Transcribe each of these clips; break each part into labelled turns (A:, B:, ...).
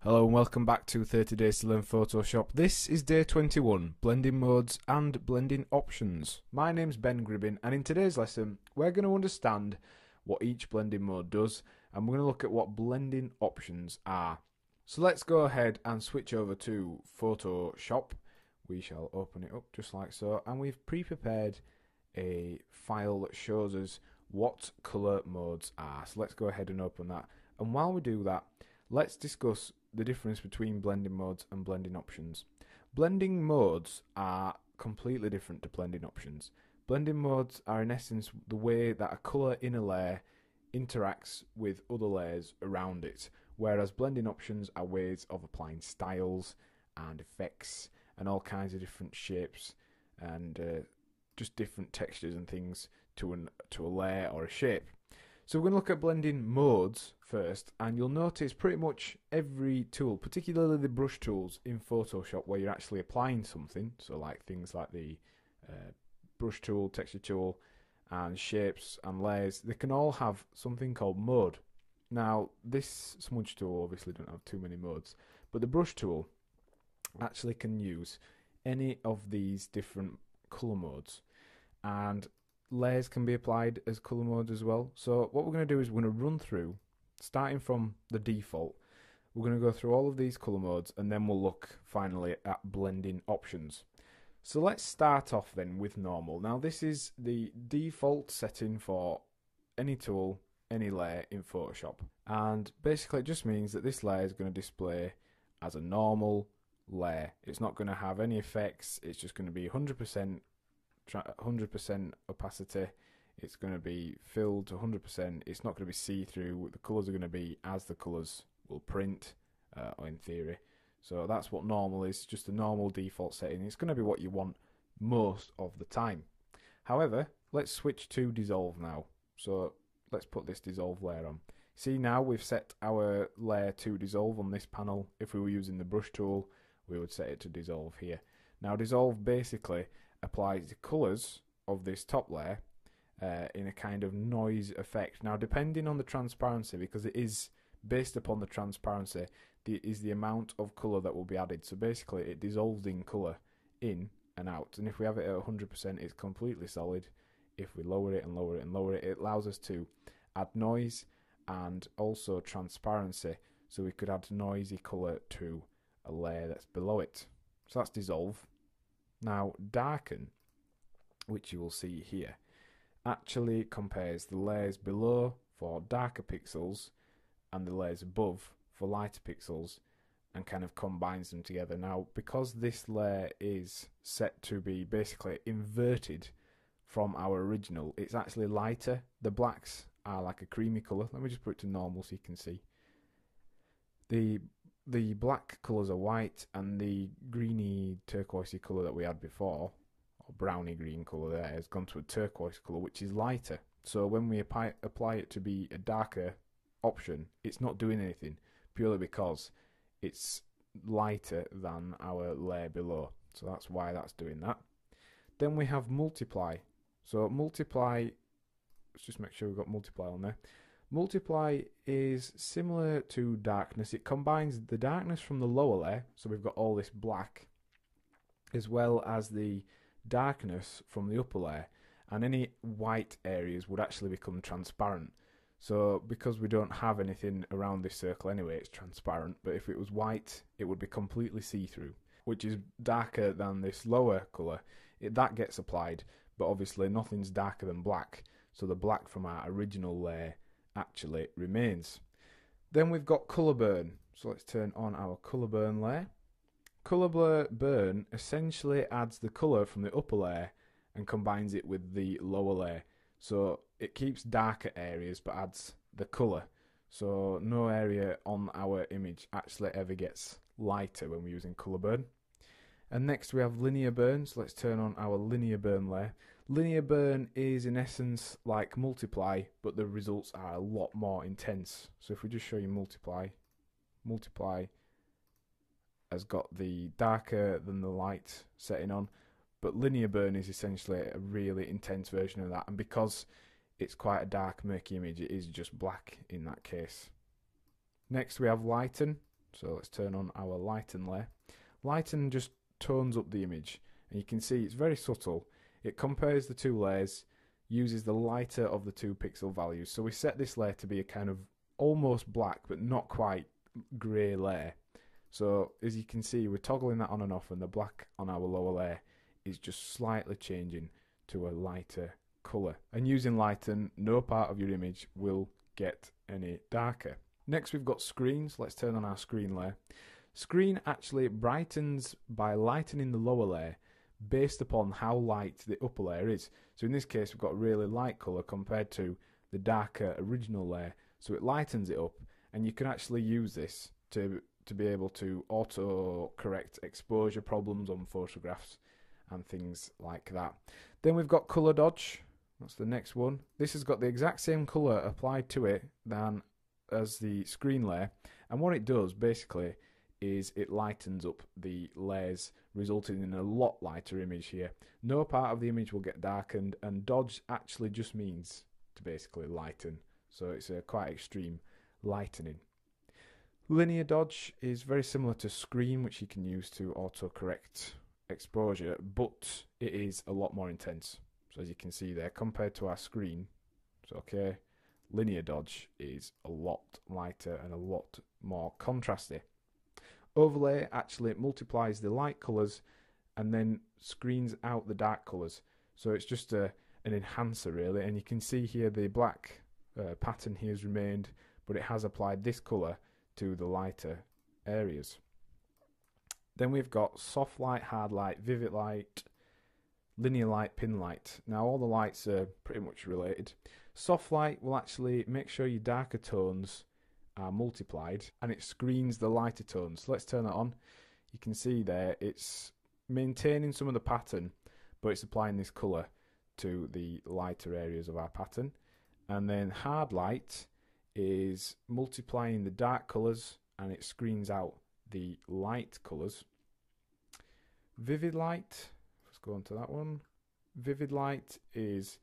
A: Hello and welcome back to 30 Days to Learn Photoshop. This is day 21, blending modes and blending options. My name's Ben Gribbin and in today's lesson we're going to understand what each blending mode does and we're going to look at what blending options are. So let's go ahead and switch over to Photoshop. We shall open it up just like so, and we've pre-prepared a file that shows us what colour modes are. So let's go ahead and open that, and while we do that, let's discuss the difference between blending modes and blending options. Blending modes are completely different to blending options. Blending modes are in essence the way that a colour in a layer interacts with other layers around it, whereas blending options are ways of applying styles and effects and all kinds of different shapes and just different textures and things to a layer or a shape. So we're going to look at blending modes first, and you'll notice pretty much every tool, particularly the brush tools in Photoshop where you're actually applying something, so like things like the brush tool, texture tool, and shapes and layers, they can all have something called mode. Now this smudge tool obviously don't have too many modes, but the brush tool actually can use any of these different colour modes, and layers can be applied as colour modes as well. So what we're going to do is we're going to run through, starting from the default, we're going to go through all of these colour modes and then we'll look finally at blending options. So let's start off then with normal. Now this is the default setting for any tool, any layer in Photoshop, and basically it just means that this layer is going to display as a normal layer. It's not going to have any effects, it's just going to be 100% opacity. It's going to be filled to 100%. It's not going to be see-through. The colours are going to be as the colours will print, or in theory. So that's what normal is, just a normal default setting. It's going to be what you want most of the time. However, let's switch to dissolve now. So let's put this dissolve layer on. See, now we've set our layer to dissolve on this panel. If we were using the brush tool, we would set it to dissolve here. Now dissolve basically applies the colours of this top layer in a kind of noise effect. Now depending on the transparency, because it is based upon the transparency, is the amount of colour that will be added. So basically it dissolves in colour in and out, and if we have it at 100% it's completely solid. If we lower it and lower it and lower it, it allows us to add noise and also transparency, so we could add noisy colour to a layer that's below it. So that's dissolve. Now darken, which you will see here, actually compares the layers below for darker pixels and the layers above for lighter pixels and kind of combines them together. Now because this layer is set to be basically inverted from our original, it's actually lighter. The blacks are like a creamy colour. Let me just put it to normal so you can see. The black colours are white, and the greeny turquoisey colour that we had before, or browny green colour there, has gone to a turquoise colour which is lighter. So when we apply it to be a darker option, it's not doing anything, purely because it's lighter than our layer below. So that's why that's doing that. Then we have multiply. So multiply, let's just make sure we've got multiply on there. Multiply is similar to darkness. It combines the darkness from the lower layer, so we've got all this black, as well as the darkness from the upper layer, and any white areas would actually become transparent. So because we don't have anything around this circle anyway, it's transparent, but if it was white it would be completely see-through, which is darker than this lower colour. That gets applied, but obviously nothing's darker than black, so the black from our original layer actually remains. Then we've got colour burn. So let's turn on our colour burn layer. Colour burn essentially adds the colour from the upper layer and combines it with the lower layer. So it keeps darker areas but adds the colour. So no area on our image actually ever gets lighter when we're using colour burn. And next we have linear burn. So let's turn on our linear burn layer. Linear burn is in essence like multiply, but the results are a lot more intense. So if we just show you multiply has got the darker than the light setting on, but linear burn is essentially a really intense version of that, and because it's quite a dark murky image, it is just black in that case. Next we have lighten. So let's turn on our lighten layer. Lighten just tones up the image, and you can see it's very subtle. It compares the two layers, uses the lighter of the 2 pixel values. So we set this layer to be a kind of almost black but not quite grey layer. So as you can see, we're toggling that on and off, and the black on our lower layer is just slightly changing to a lighter colour. And using lighten, no part of your image will get any darker. Next we've got screens. Let's turn on our screen layer. Screen actually brightens by lightening the lower layer based upon how light the upper layer is. So in this case we've got a really light colour compared to the darker original layer, so it lightens it up, and you can actually use this to be able to auto correct exposure problems on photographs and things like that. Then we've got colour dodge. That's the next one. This has got the exact same colour applied to it as the screen layer, and what it does basically is it lightens up the layers, resulting in a lot lighter image here. No part of the image will get darkened, and dodge actually just means to basically lighten, so it's a quite extreme lightening. Linear dodge is very similar to screen, which you can use to auto correct exposure, but it is a lot more intense. So as you can see there, compared to our screen, so okay, linear dodge is a lot lighter and a lot more contrasty. Overlay actually multiplies the light colours and then screens out the dark colours. So it's just an enhancer really, and you can see here the black pattern here has remained, but it has applied this colour to the lighter areas. Then we've got soft light, hard light, vivid light, linear light, pin light. Now all the lights are pretty much related. Soft light will actually make sure your darker tones are multiplied, and it screens the lighter tones. Let's turn that on. You can see there it's maintaining some of the pattern, but it's applying this colour to the lighter areas of our pattern. And then hard light is multiplying the dark colours, and it screens out the light colours. Vivid light, let's go on to that one. Vivid light is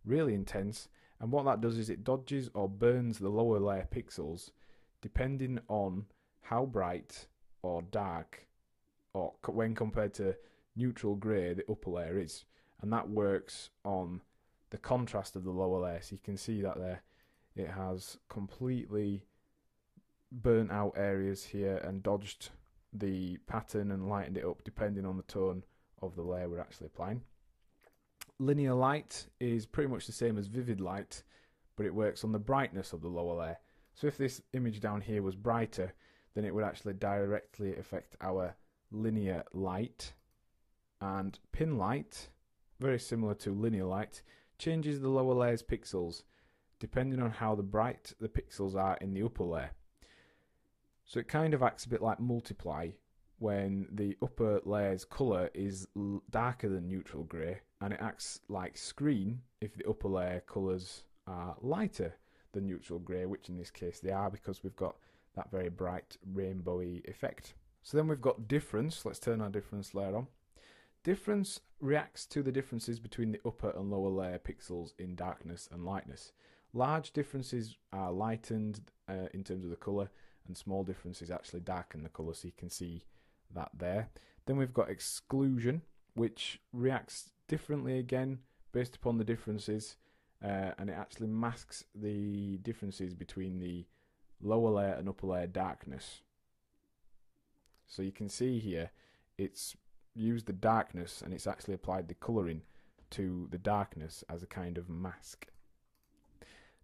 A: really intense, and what that does is it dodges or burns the lower layer pixels depending on how bright or dark, or when compared to neutral grey, the upper layer is. And that works on the contrast of the lower layer. So you can see that there it has completely burnt out areas here and dodged the pattern and lightened it up depending on the tone of the layer we're actually applying. Linear light is pretty much the same as vivid light, but it works on the brightness of the lower layer. So if this image down here was brighter, then it would actually directly affect our linear light. And pin light, very similar to linear light, changes the lower layer's pixels depending on how bright the pixels are in the upper layer. So it kind of acts a bit like multiply when the upper layer's colour is darker than neutral grey, and it acts like screen if the upper layer colours are lighter than neutral grey, which in this case they are because we've got that very bright rainbowy effect. So then we've got difference. Let's turn our difference layer on. Difference reacts to the differences between the upper and lower layer pixels in darkness and lightness. Large differences are lightened in terms of the colour, and small differences actually darken the colour, so you can see that there. Then we've got exclusion, which reacts differently again based upon the differences, and it actually masks the differences between the lower layer and upper layer darkness. So you can see here it's used the darkness and it's actually applied the colouring to the darkness as a kind of mask.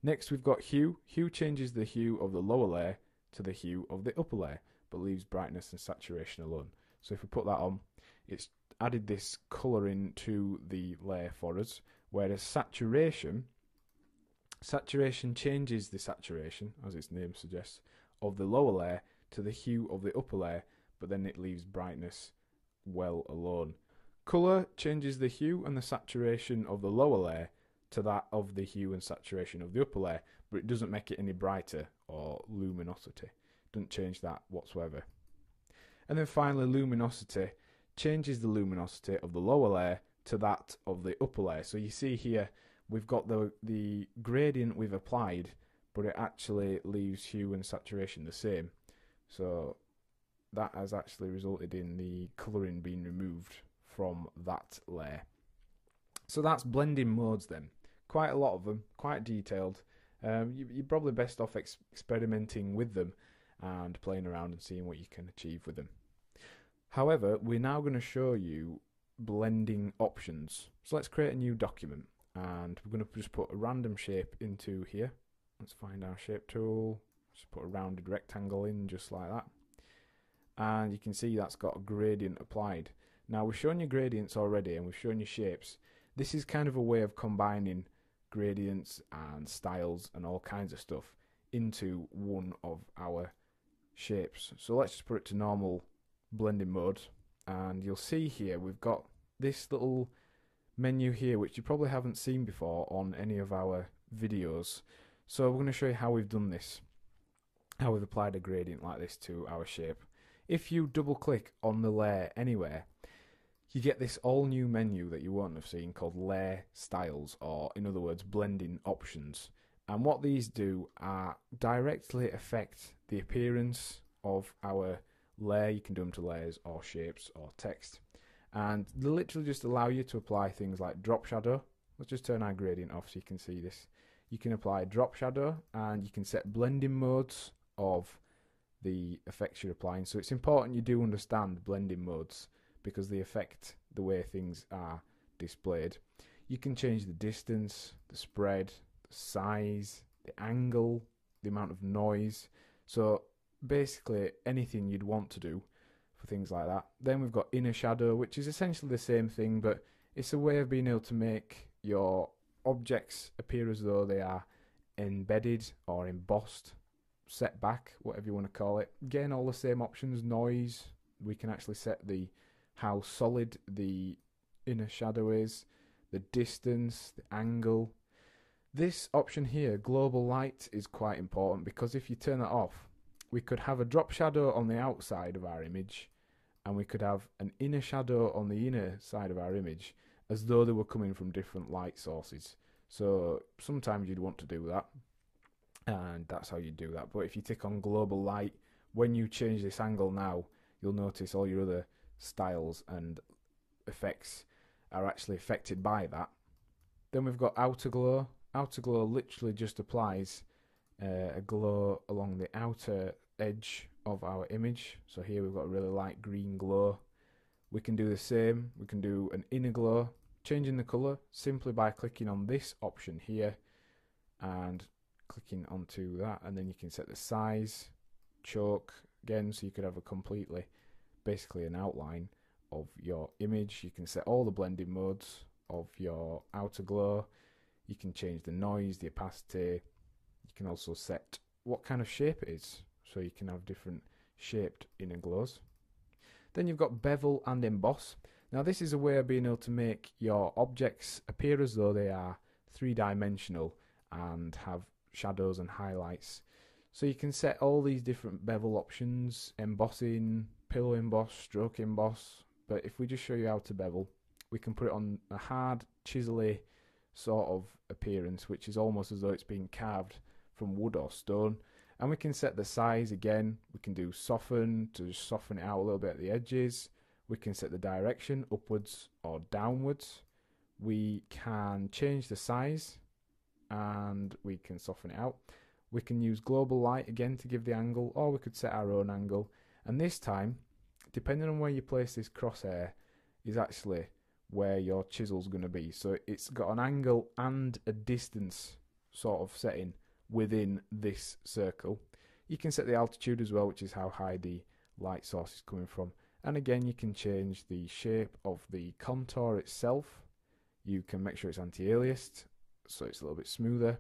A: Next we've got hue. Hue changes the hue of the lower layer to the hue of the upper layer, but leaves brightness and saturation alone. So if we put that on, it's added this colouring to the layer for us, whereas saturation changes the saturation, as its name suggests, of the lower layer to the hue of the upper layer, but then it leaves brightness well alone. Colour changes the hue and the saturation of the lower layer to that of the hue and saturation of the upper layer, but it doesn't make it any brighter or luminosity. Doesn't change that whatsoever. And then finally, luminosity changes the luminosity of the lower layer to that of the upper layer. So you see here we've got the gradient we've applied, but it actually leaves hue and saturation the same. So that has actually resulted in the colouring being removed from that layer. So that's blending modes then. Quite a lot of them, quite detailed. You're probably best off experimenting with them and playing around and seeing what you can achieve with them. However, we're now going to show you blending options. So let's create a new document, and we're going to just put a random shape into here. Let's find our shape tool. Just put a rounded rectangle in just like that. And you can see that's got a gradient applied. Now we've shown you gradients already and we've shown you shapes. This is kind of a way of combining gradients and styles and all kinds of stuff into one of our shapes. So let's just put it to normal blending mode, and you'll see here we've got this little menu here which you probably haven't seen before on any of our videos. So we're going to show you how we've done this, how we've applied a gradient like this to our shape. If you double click on the layer anywhere, you get this all new menu that you won't have seen called layer styles, or in other words blending options. And what these do are directly affect the appearance of our layer. You can do them to layers or shapes or text, and they literally just allow you to apply things like drop shadow. Let's just turn our gradient off so you can see this. You can apply drop shadow, and you can set blending modes of the effects you're applying. So it's important you do understand blending modes because they affect the way things are displayed. You can change the distance, the spread, the size, the angle, the amount of noise. So basically anything you'd want to do for things like that. Then we've got inner shadow, which is essentially the same thing, but it's a way of being able to make your objects appear as though they are embedded or embossed, set back, whatever you want to call it. Again, all the same options. Noise, we can actually set the how solid the inner shadow is, the distance, the angle. This option here, global light, is quite important because if you turn that off, we could have a drop shadow on the outside of our image, and we could have an inner shadow on the inner side of our image as though they were coming from different light sources. So sometimes you'd want to do that, and that's how you do that. But if you tick on global light, when you change this angle now, you'll notice all your other styles and effects are actually affected by that. Then we've got outer glow. Outer glow literally just applies a glow along the outer edge of our image. So here we've got a really light green glow. We can do the same. We can do an inner glow, changing the colour simply by clicking on this option here and clicking onto that, and then you can set the size, choke again, so you could have a completely, basically an outline of your image. You can set all the blending modes of your outer glow. You can change the noise, the opacity. You can also set what kind of shape it is, so you can have different shaped inner glows. Then you've got bevel and emboss. Now this is a way of being able to make your objects appear as though they are three-dimensional and have shadows and highlights. So you can set all these different bevel options, embossing, pillow emboss, stroke emboss. But if we just show you how to bevel, we can put it on a hard, chisely sort of appearance, which is almost as though it's being carved from wood or stone. And we can set the size again. We can do soften to just soften it out a little bit at the edges. We can set the direction upwards or downwards. We can change the size and we can soften it out. We can use global light again to give the angle, or we could set our own angle. And this time, depending on where you place this crosshair, is actually where your chisel's going to be. So it's got an angle and a distance sort of setting within this circle. You can set the altitude as well, which is how high the light source is coming from. And again, you can change the shape of the contour itself. You can make sure it's anti-aliased, so it's a little bit smoother.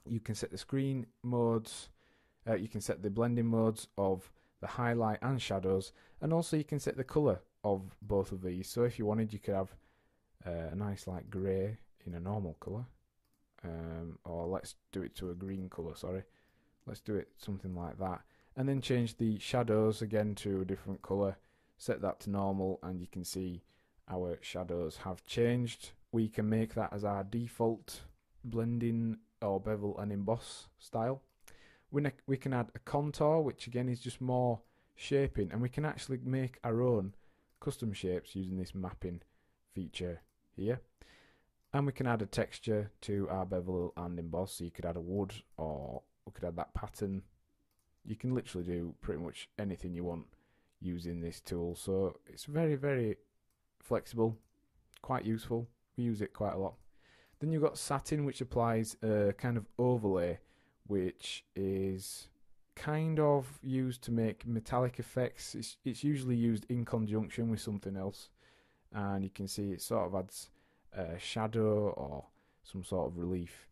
A: You can set the screen modes. You can set the blending modes of the highlight and shadows, and also you can set the colour of both of these. So if you wanted, you could have a nice light grey in a normal colour, or let's do it to a green colour, sorry. Let's do it something like that, and then change the shadows again to a different colour, set that to normal, and you can see our shadows have changed. We can make that as our default blending or bevel and emboss style. We can add a contour, which again is just more shaping, and we can actually make our own custom shapes using this mapping feature here. And we can add a texture to our bevel and emboss, so you could add a wood, or we could add that pattern. You can literally do pretty much anything you want using this tool, so it's very, very flexible, quite useful. We use it quite a lot. Then you've got satin, which applies a kind of overlay, which is kind of used to make metallic effects. It's usually used in conjunction with something else, and you can see it sort of adds a shadow or some sort of relief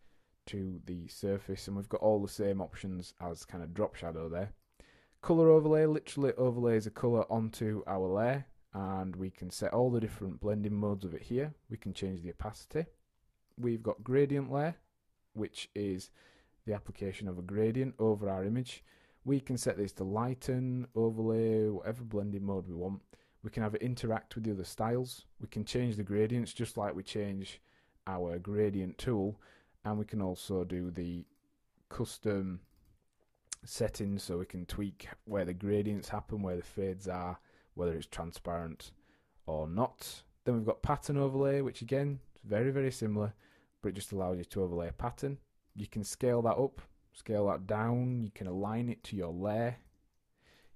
A: to the surface, and we've got all the same options as kind of drop shadow there. Color overlay literally overlays a color onto our layer, and we can set all the different blending modes of it here. We can change the opacity. We've got gradient layer, which is the application of a gradient over our image. We can set this to lighten, overlay, whatever blending mode we want. We can have it interact with the other styles. We can change the gradients just like we change our gradient tool, and we can also do the custom settings, so we can tweak where the gradients happen, where the fades are, whether it's transparent or not. Then we've got pattern overlay, which again is very, very similar, but it just allows you to overlay a pattern. You can scale that up, scale that down, you can align it to your layer,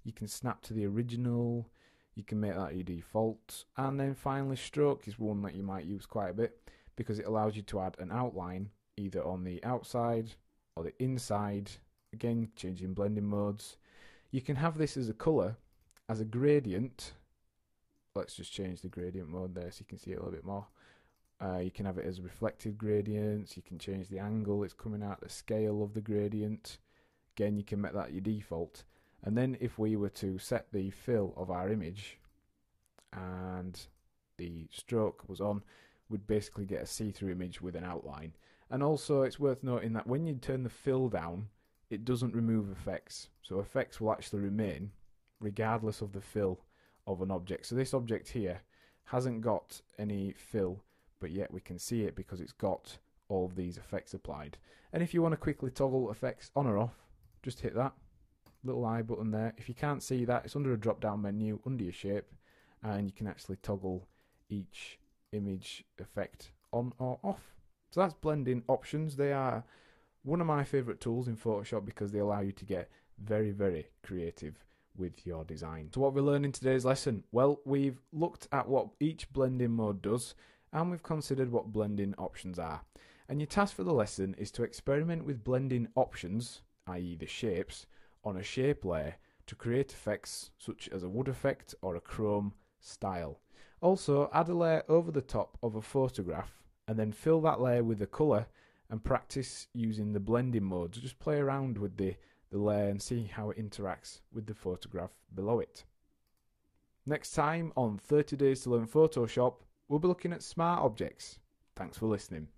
A: you can snap to the original, you can make that your default. And then finally, stroke is one that you might use quite a bit, because it allows you to add an outline either on the outside or the inside, again changing blending modes. You can have this as a color, as a gradient. Let's just change the gradient mode there so you can see it a little bit more. You can have it as reflected gradients, you can change the angle it's coming at, the scale of the gradient. Again, you can make that your default. And then if we were to set the fill of our image and the stroke was on, we'd basically get a see-through image with an outline. And also it's worth noting that when you turn the fill down, it doesn't remove effects. So effects will actually remain regardless of the fill of an object. So this object here hasn't got any fill, but yet we can see it because it's got all of these effects applied. And if you want to quickly toggle effects on or off, just hit that little I button there. If you can't see that, it's under a drop down menu under your shape, and you can actually toggle each image effect on or off. So that's blending options. They are one of my favorite tools in Photoshop because they allow you to get very, very creative with your design. So what we learned in today's lesson? Well, we've looked at what each blending mode does, and we've considered what blending options are. And your task for the lesson is to experiment with blending options, i.e. the shapes, on a shape layer to create effects such as a wood effect or a chrome style. Also, add a layer over the top of a photograph and then fill that layer with a colour and practice using the blending modes. Just play around with the layer and see how it interacts with the photograph below it. Next time on 30 Days to Learn Photoshop, we'll be looking at smart objects. Thanks for listening.